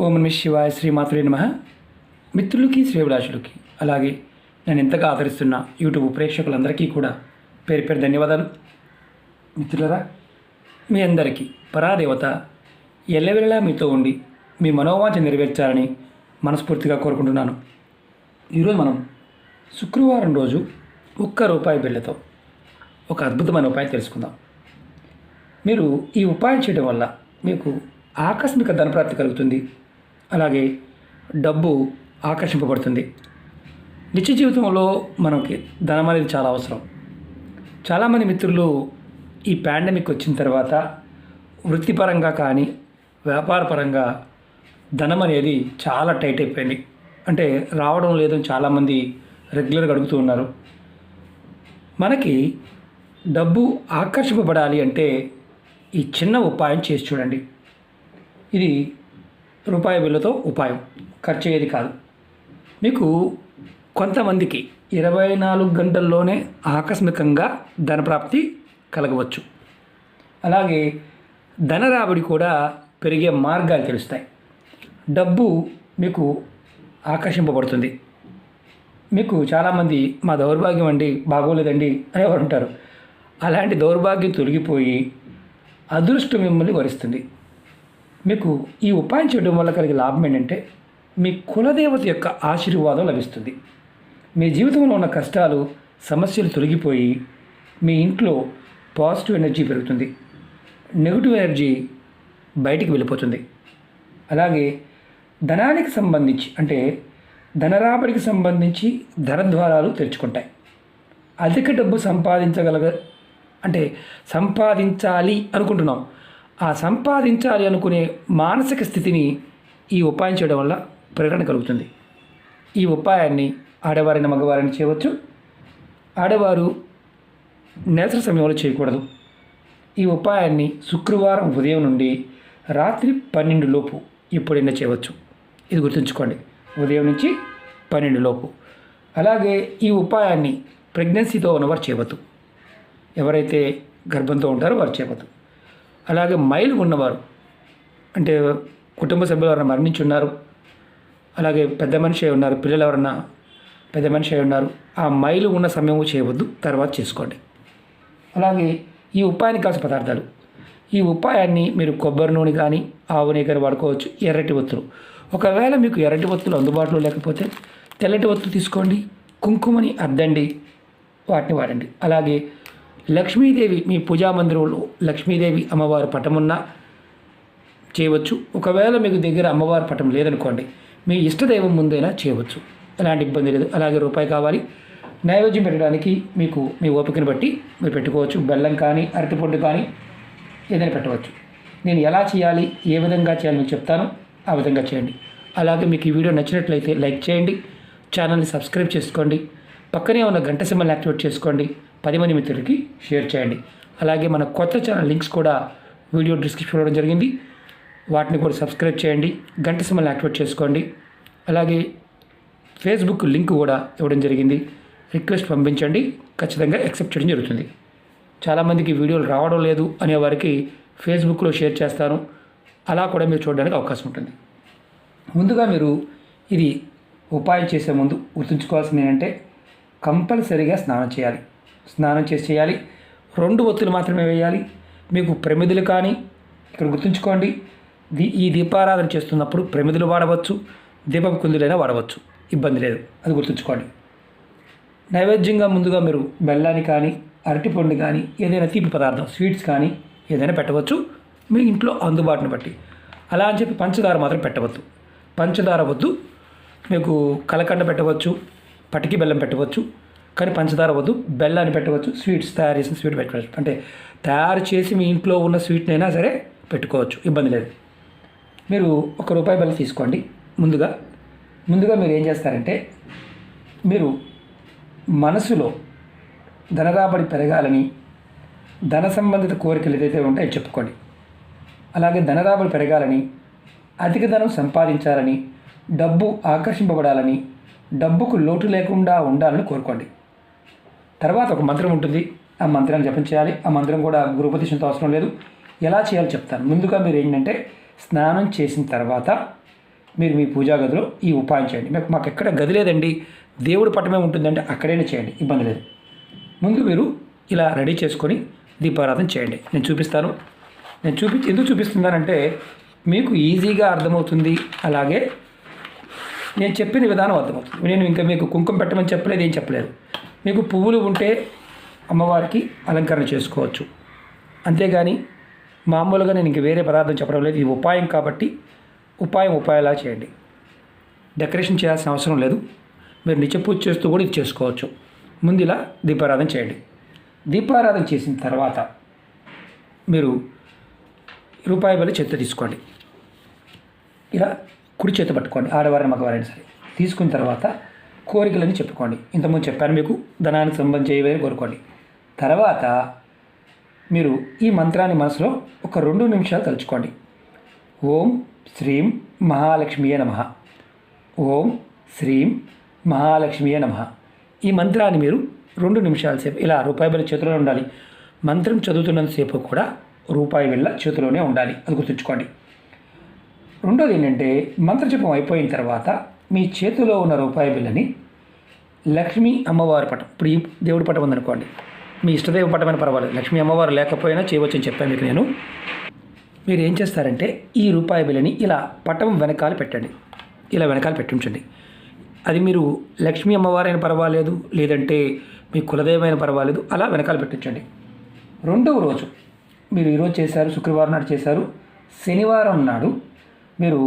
ఓం నమ శివాయ శ్రీమాత్రే నమః. మిత్రులకి శ్రేభిలాషులకి అలాగే నేను ఎంతగా ఆదరిస్తున్న యూట్యూబ్ ప్రేక్షకులందరికీ కూడా పేరు పేరు ధన్యవాదాలు. మిత్రులరా, మీ అందరికీ పరాదేవత ఎల్లవెల్లా మీతో ఉండి మీ మనోవాంఛ నెరవేర్చాలని మనస్ఫూర్తిగా కోరుకుంటున్నాను. ఈరోజు మనం శుక్రవారం రోజు ₹1 బిళ్ళతో ఒక అద్భుతమైన ఉపాయం తెలుసుకుందాం. మీరు ఈ ఉపాయం చేయడం వల్ల మీకు ఆకస్మిక ధనప్రాప్తి కలుగుతుంది. అలాగే డబ్బు ఆకర్షింపబడుతుంది. నిత్య జీవితంలో మనకి ధనం అనేది చాలా అవసరం. చాలామంది మిత్రులు ఈ పాండమిక్ వచ్చిన తర్వాత వృత్తిపరంగా కానీ వ్యాపారపరంగా ధనం అనేది చాలా టైట్ అయిపోయింది. అంటే రావడం లేదని చాలామంది రెగ్యులర్గా అడుగుతూ ఉన్నారు. మనకి డబ్బు ఆకర్షింపబడాలి అంటే ఈ చిన్న ఉపాయం చేసి చూడండి. ఇది ₹1 బిళ్ళతో ఉపాయం, ఖర్చు అయ్యేది కాదు. మీకు కొంతమందికి 24 గంటల్లోనే ఆకస్మికంగా ధనప్రాప్తి కలగవచ్చు. అలాగే ధన రాబడి కూడా పెరిగే మార్గాలు తెలుస్తాయి. డబ్బు మీకు ఆకర్షింపబడుతుంది. మీకు చాలామంది మా దౌర్భాగ్యం అండి, బాగోలేదండి అనేవారు ఉంటారు. అలాంటి దౌర్భాగ్యం తొలగిపోయి అదృష్టం మిమ్మల్ని వరిస్తుంది. మీకు ఈ ఉపాయం చేయడం వల్ల కలిగే లాభం ఏంటంటే మీ కులదేవత యొక్క ఆశీర్వాదం లభిస్తుంది. మీ జీవితంలో ఉన్న కష్టాలు సమస్యలు తొలగిపోయి మీ ఇంట్లో పాజిటివ్ ఎనర్జీ పెరుగుతుంది. నెగిటివ్ ఎనర్జీ బయటికి వెళ్ళిపోతుంది. అలాగే ధనానికి సంబంధించి అంటే ధనరాబడికి సంబంధించి ధన ద్వారాలు తెరుచుకుంటాయి. అధిక డబ్బు సంపాదించాలి అనుకుంటున్నాం. ఆ సంపాదించాలి అనుకునే మానసిక స్థితిని ఈ ఉపాయం చేయడం వల్ల ప్రేరణ కలుగుతుంది. ఈ ఉపాయాన్ని ఆడవారిని మగవారిని చేయవచ్చు. ఆడవారు నెలసరి సమయంలో చేయకూడదు. ఈ ఉపాయాన్ని శుక్రవారం ఉదయం నుండి రాత్రి 12 లోపు ఎప్పుడైనా చేయవచ్చు. ఇది గుర్తుంచుకోండి, ఉదయం నుంచి 12 లోపు. అలాగే ఈ ఉపాయాన్ని ప్రెగ్నెన్సీతో ఉన్నవారు చేయవద్దు. ఎవరైతే గర్భంతో ఉంటారో వారు చేయవద్దు. అలాగే మైలు ఉన్నవారు అంటే కుటుంబ సభ్యులు ఎవరైనా మరణించి ఉన్నారు, అలాగే పెద్ద మనిషి అయి ఉన్నారు, పిల్లలు ఎవరన్నా పెద్ద మనిషి అయి ఉన్నారు, ఆ మైలు ఉన్న సమయం చేయవద్దు, తర్వాత చేసుకోండి. అలాగే ఈ ఉపాయానికి కావాల్సిన పదార్థాలు, ఈ ఉపాయాన్ని మీరు కొబ్బరి నూనె కానీ ఆవు నెయ్యి కానీ వాడుకోవచ్చు. ఎర్రటి ఒత్తులు, ఒకవేళ మీకు ఎర్రటి ఒత్తులు అందుబాటులో లేకపోతే తెల్లటి ఒత్తులు తీసుకోండి. కుంకుమని అద్దండి, వాటిని వాడండి. అలాగే లక్ష్మీదేవి, మీ పూజా మందిరంలో లక్ష్మీదేవి అమ్మవారి పటమున్నా చేయవచ్చు. ఒకవేళ మీకు దగ్గర అమ్మవారి పటం లేదనుకోండి, మీ ఇష్టదైవం ముందైనా చేయవచ్చు, ఎలాంటి ఇబ్బంది లేదు. అలాగే ₹1 కావాలి. నైవేద్యం పెట్టడానికి మీకు మీ ఓపికను బట్టి మీరు పెట్టుకోవచ్చు. బెల్లం కానీ అరటిపండు కానీ ఏదైనా పెట్టవచ్చు. నేను ఎలా చేయాలి, ఏ విధంగా చేయాలి మీకు చెప్తాను, ఆ విధంగా చేయండి. అలాగే మీకు ఈ వీడియో నచ్చినట్లయితే లైక్ చేయండి, ఛానల్ని సబ్స్క్రైబ్ చేసుకోండి, పక్కనే ఉన్న గంట సింబల్ని యాక్టివేట్ చేసుకోండి, 10 మంది మిత్రులకి షేర్ చేయండి. అలాగే మన కొత్త ఛానల్ లింక్స్ కూడా వీడియో డిస్క్రిప్షన్ ఇవ్వడం జరిగింది, వాటిని కూడా సబ్స్క్రైబ్ చేయండి, గంట సింబల్ని యాక్టివేట్ చేసుకోండి. అలాగే ఫేస్బుక్ లింక్ కూడా ఇవ్వడం జరిగింది, రిక్వెస్ట్ పంపించండి, ఖచ్చితంగా యాక్సెప్ట్ చేయడం జరుగుతుంది. చాలామందికి వీడియోలు రావడం లేదు అనే వారికి ఫేస్బుక్లో షేర్ చేస్తాను, అలా కూడా మీరు చూడడానికి అవకాశం ఉంటుంది. ముందుగా మీరు ఇది ఉపాయం చేసే ముందు గుర్తుంచుకోవాల్సింది ఏంటంటే కంపల్సరీగా స్నానం చేయాలి. స్నానం చేయాలి. 2 ఒత్తులు మాత్రమే వేయాలి. మీకు ప్రమిదలు కానీ, ఇక్కడ గుర్తుంచుకోండి, ఈ దీపారాధన చేస్తున్నప్పుడు ప్రమిదలు వాడవచ్చు, దీపపు కుందులైనా వాడవచ్చు, ఇబ్బంది లేదు, అది గుర్తుంచుకోండి. నైవేద్యంగా ముందుగా మీరు బెల్లాన్ని కానీ అరటిపండు కానీ ఏదైనా తీపి పదార్థం స్వీట్స్ కానీ ఏదైనా పెట్టవచ్చు, మీ ఇంట్లో అందుబాటును బట్టి. అలా అని చెప్పి పంచదార మాత్రం పెట్టవద్దు. పంచదార వద్దు. మీకు కలకండ పెట్టవచ్చు, పటికి బెల్లం పెట్టవచ్చు, కానీ పంచదార వద్దు. బెల్లాన్ని పెట్టవచ్చు, స్వీట్స్ తయారు చేసిన స్వీట్ పెట్టవచ్చు. అంటే తయారు చేసి మీ ఇంట్లో ఉన్న స్వీట్నైనా సరే పెట్టుకోవచ్చు, ఇబ్బంది లేదు. మీరు ₹1 బెల్లం తీసుకోండి. ముందుగా మీరు ఏం చేస్తారంటే, మీరు మనసులో ధనరాబడి పెరగాలని, ధన సంబంధిత కోరికలు ఏదైతే ఉంటాయో చెప్పుకోండి. అలాగే ధనరాబడి పెరగాలని, అధిక ధనం సంపాదించాలని, డబ్బు ఆకర్షింపబడాలని, డబ్బుకు లోటు లేకుండా ఉండాలని కోరుకోండి. తర్వాత ఒక మంత్రం ఉంటుంది, ఆ మంత్రాన్ని జపం చేయాలి. ఆ మంత్రం కూడా గురుపదేశంతో అవసరం లేదు. ఎలా చేయాలో చెప్తాను. ముందుగా మీరు ఏంటంటే స్నానం చేసిన తర్వాత మీరు మీ పూజా గదిలో ఈ ఉపాయం చేయండి. మాకు ఎక్కడ గది లేదండి, దేవుడి పటమే ఉంటుందంటే అక్కడైనా చేయండి, ఇబ్బంది లేదు. ముందు మీరు ఇలా రెడీ చేసుకొని దీపారాధన చేయండి. నేను చూపిస్తాను. ఎందుకు చూపిస్తున్నానంటే మీకు ఈజీగా అర్థమవుతుంది, అలాగే నేను చెప్పిన విధానం అర్థమవుతుంది. నేను ఇంకా మీకు కుంకుమ పెట్టమని చెప్పలేదు, ఏం చెప్పలేదు. మీకు పువ్వులు ఉంటే అమ్మవారికి అలంకరణ చేసుకోవచ్చు, అంతేగాని మామూలుగా నేను ఇంక వేరే పదార్థం చెప్పడం లేదు. ఇది ఉపాయం కాబట్టి ఉపాయంలా చేయండి. డెకరేషన్ చేయాల్సిన అవసరం లేదు. మీరు నిత్య పూజ చేస్తూ కూడా ఇది చేసుకోవచ్చు. ముందు ఇలా దీపారాధన చేయండి. దీపారాధన చేసిన తర్వాత మీరు రూపాయి బిళ్ళ చేతితో తీసుకోండి. ఇలా కుడి చేతి పట్టుకోండి, ఆడవారిని మగవారైనా సరే. తీసుకున్న తర్వాత కోరికలని చెప్పుకోండి. ఇంతకుముందు చెప్పాను మీకు, ధనానికి సంబంధించి కోరుకోండి. తర్వాత మీరు ఈ మంత్రాన్ని మనసులో ఒక 2 నిమిషాలు తలుచుకోండి. ఓం శ్రీం మహాలక్ష్మియే నమః, ఓం శ్రీం మహాలక్ష్మియే నమః. ఈ మంత్రాన్ని మీరు 2 నిమిషాల సేపు ఇలా రూపాయి బిళ్ళ చేతిలోనే ఉండాలి. మంత్రం చదువుతున్నంతసేపు కూడా రూపాయి బిళ్ళ చేతిలోనే ఉండాలి, అది గుర్తుంచుకోండి. రెండోది ఏంటంటే, మంత్రజపం అయిపోయిన తర్వాత మీ చేతిలో ఉన్న రూపాయి బిళ్ళని లక్ష్మీ అమ్మవారి పటం, ఇప్పుడు ఈ దేవుడి పటం ఉందనుకోండి, మీ ఇష్టదేవ పటమైన పర్వాలేదు, లక్ష్మీ అమ్మవారు లేకపోయినా చేయవచ్చని చెప్పాను మీకు నేను. మీరు ఏం చేస్తారంటే ఈ రూపాయి బిళ్ళని ఇలా పటం వెనకాల పెట్టండి, ఇలా వెనకాల పెట్టించండి. అది మీరు లక్ష్మీ అమ్మవారైనా పర్వాలేదు, లేదంటే మీ కులదేవమైన పర్వాలేదు, అలా వెనకాల పెట్టించండి. రెండవ రోజు మీరు ఈరోజు చేశారు, శుక్రవారం నాడు చేశారు, శనివారం నాడు మీరు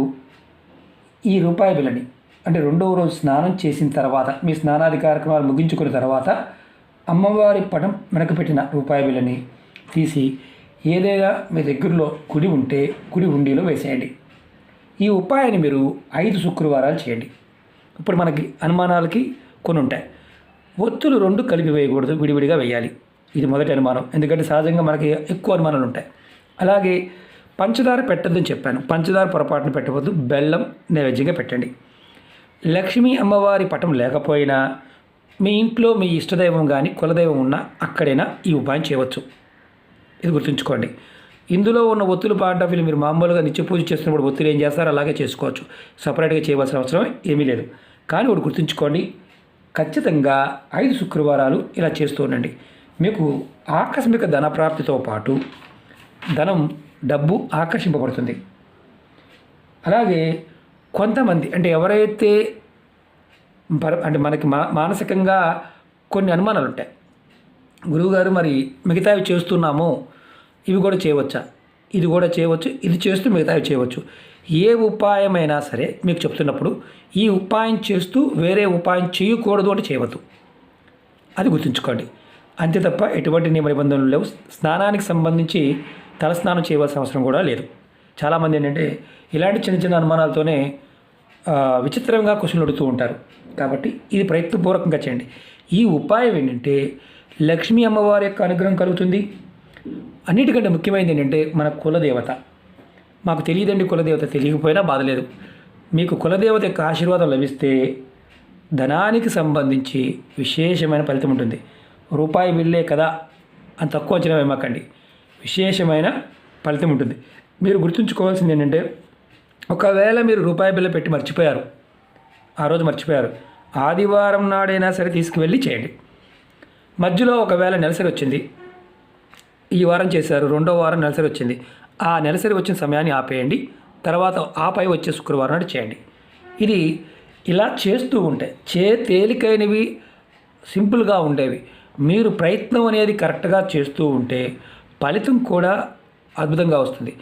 ఈ రూపాయి బిళ్ళని, అంటే రెండవ రోజు స్నానం చేసిన తర్వాత, మీ స్నానాది కార్యక్రమాలు ముగించుకున్న తర్వాత అమ్మవారి పటం వెనక పెట్టిన రూపాయి బిళ్ళని తీసి ఏదైనా మీ దగ్గరలో కుడి ఉంటే కుడి హుండీలో వేసేయండి. ఈ ఉపాయాన్ని మీరు 5 శుక్రవారాలు చేయండి. ఇప్పుడు మనకి అనుమానాలకి కొన్ని ఉంటాయి. ఒత్తులు 2 కలిపి వేయకూడదు, విడివిడిగా వేయాలి. ఇది మొదటి అనుమానం, ఎందుకంటే సహజంగా మనకి ఎక్కువ అనుమానాలు ఉంటాయి. అలాగే పంచదార పెట్టద్దని చెప్పాను, పంచదార పొరపాటును పెట్టవద్దు, బెల్లం నైవేద్యంగా పెట్టండి. లక్ష్మీ అమ్మవారి పటం లేకపోయినా మీ ఇంట్లో మీ ఇష్టదైవం కానీ కులదైవం ఉన్నా అక్కడైనా ఈ ఉపాయం చేయవచ్చు, ఇది గుర్తుంచుకోండి. ఇందులో ఉన్న ఒత్తులు పాయింట్ ఆఫ్ వ్యూ మీరు మామూలుగా నిత్య పూజ చేస్తున్నప్పుడు ఒత్తులు ఏం చేస్తారో అలాగే చేసుకోవచ్చు, సపరేట్గా చేయవలసిన అవసరం ఏమీ లేదు. కానీ ఒకటి గుర్తుంచుకోండి, ఖచ్చితంగా 5 శుక్రవారాలు ఇలా చేస్తూ ఉండండి. మీకు ఆకస్మిక ధన ప్రాప్తితో పాటు డబ్బు ఆకర్షింపబడుతుంది. అలాగే కొంతమంది అంటే ఎవరైతే అంటే మనకి మానసికంగా కొన్ని అనుమానాలు ఉంటాయి, గురువుగారు మరి మిగతావి చేస్తున్నాము, ఇవి కూడా చేయవచ్చా? ఇది కూడా చేయవచ్చు, ఇది చేస్తూ మిగతావి చేయవచ్చు. ఏ ఉపాయమైనా సరే మీకు చెప్తున్నప్పుడు ఈ ఉపాయం చేస్తూ వేరే ఉపాయం చేయకూడదు అంటే చేయవద్దు, అది గుర్తుంచుకోండి. అంతే తప్ప ఎటువంటి నియమ నిబంధనలు లేవు. స్నానానికి సంబంధించి తలస్నానం చేయవలసిన అవసరం కూడా లేదు. చాలామంది ఏంటంటే ఇలాంటి చిన్న చిన్న అనుమానాలతోనే విచిత్రంగా క్వశ్చన్లు అడుగుతూ ఉంటారు. కాబట్టి ఇది ప్రయత్నపూర్వకంగా చేయండి. ఈ ఉపాయం ఏంటంటే లక్ష్మీ అమ్మవారి యొక్క అనుగ్రహం కలుగుతుంది. అన్నిటికంటే ముఖ్యమైనది ఏంటంటే మన కులదేవత, మాకు తెలియదండి కులదేవత, తెలియకపోయినా బాధలేదు. మీకు కులదేవత యొక్క ఆశీర్వాదం లభిస్తే ధనానికి సంబంధించి విశేషమైన ఫలితం ఉంటుంది. రూపాయి బిళ్ళే కదా అని తక్కువ అంచనా వేయమాకండి, విశేషమైన ఫలితం ఉంటుంది. మీరు గుర్తుంచుకోవాల్సింది ఏంటంటే, ఒకవేళ మీరు రూపాయి బిళ్ళ పెట్టి మర్చిపోయారు, ఆ రోజు మర్చిపోయారు, ఆదివారం నాడైనా సరే తీసుకువెళ్ళి చేయండి. మధ్యలో ఒకవేళ నెలసరి వచ్చింది, ఈ వారం చేశారు, 2వ వారం నెలసరి వచ్చింది, ఆ నెలసరి వచ్చిన సమయాన్ని ఆపేయండి, తర్వాత ఆపై వచ్చే శుక్రవారం నాడు చేయండి. ఇది ఇలా చేస్తూ ఉంటే తేలికైనవి, సింపుల్గా ఉండేవి, మీరు ప్రయత్నం అనేది కరెక్ట్గా చేస్తూ ఉంటే ఫలితం కూడా అద్భుతంగా వస్తుంది.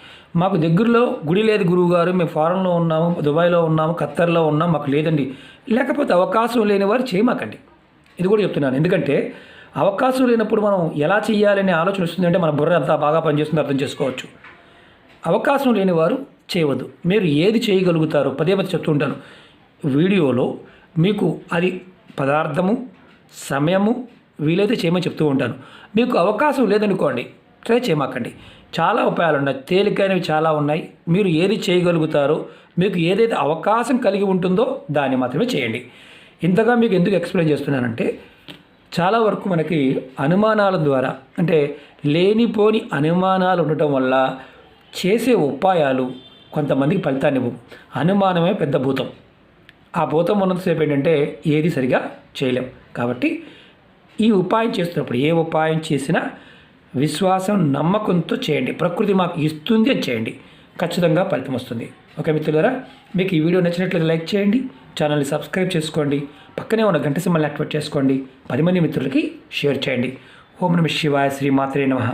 మాకు దగ్గరలో గుడి లేదు గురువుగారు, మేము ఫారెన్లో ఉన్నాము, దుబాయ్లో ఉన్నాము, ఖత్తర్లో ఉన్నాము, మాకు లేదండి, లేకపోతే అవకాశం లేని వారు చేయమాకండి. ఇది కూడా చెప్తున్నాను, ఎందుకంటే అవకాశం లేనప్పుడు మనం ఎలా చేయాలనే ఆలోచన వస్తుందంటే మన బుర్ర అంతా బాగా పనిచేస్తుందో అర్థం చేసుకోవచ్చు. అవకాశం లేని వారు చేయవద్దు. మీరు ఏది చేయగలుగుతారో పదే చెప్తూ ఉంటాను వీడియోలో, మీకు అది పదార్థము, సమయము వీలైతే చేయమని చెప్తూ ఉంటాను. మీకు అవకాశం లేదనుకోండి, ట్రై చేయమాకండి. చాలా ఉపాయాలు ఉన్నాయి, తేలికైనవి చాలా ఉన్నాయి. మీరు ఏది చేయగలుగుతారో, మీకు ఏదైతే అవకాశం కలిగి ఉంటుందో దాన్ని మాత్రమే చేయండి. ఇంతగా మీకు ఎందుకు ఎక్స్ప్లెయిన్ చేస్తున్నానంటే, చాలా వరకు మనకి అనుమానాల ద్వారా, అంటే లేనిపోని అనుమానాలు ఉండటం వల్ల చేసే ఉపాయాలు కొంతమందికి ఫలితాన్ని ఇవ్వవు. అనుమానమే పెద్ద భూతం. ఆ భూతం ఉన్నంతసేపు ఏంటంటే ఏది సరిగా చేయలేం. కాబట్టి ఈ ఉపాయం చేస్తున్నప్పుడు ఏ ఉపాయం చేసినా విశ్వాసం నమ్మకంతో చేయండి. ప్రకృతి మాకు ఇస్తుంది అని చేయండి, ఖచ్చితంగా ఫలితం వస్తుంది. ఓకే మిత్రులారా, మీకు ఈ వీడియో నచ్చినట్లయితే లైక్ చేయండి, ఛానల్ని సబ్స్క్రైబ్ చేసుకోండి, పక్కనే ఉన్న గంట సింబల్ని యాక్టివేట్ చేసుకోండి, 10 మంది మిత్రులకి షేర్ చేయండి. ఓం నమః శివాయ, శ్రీమాత్రే నమః.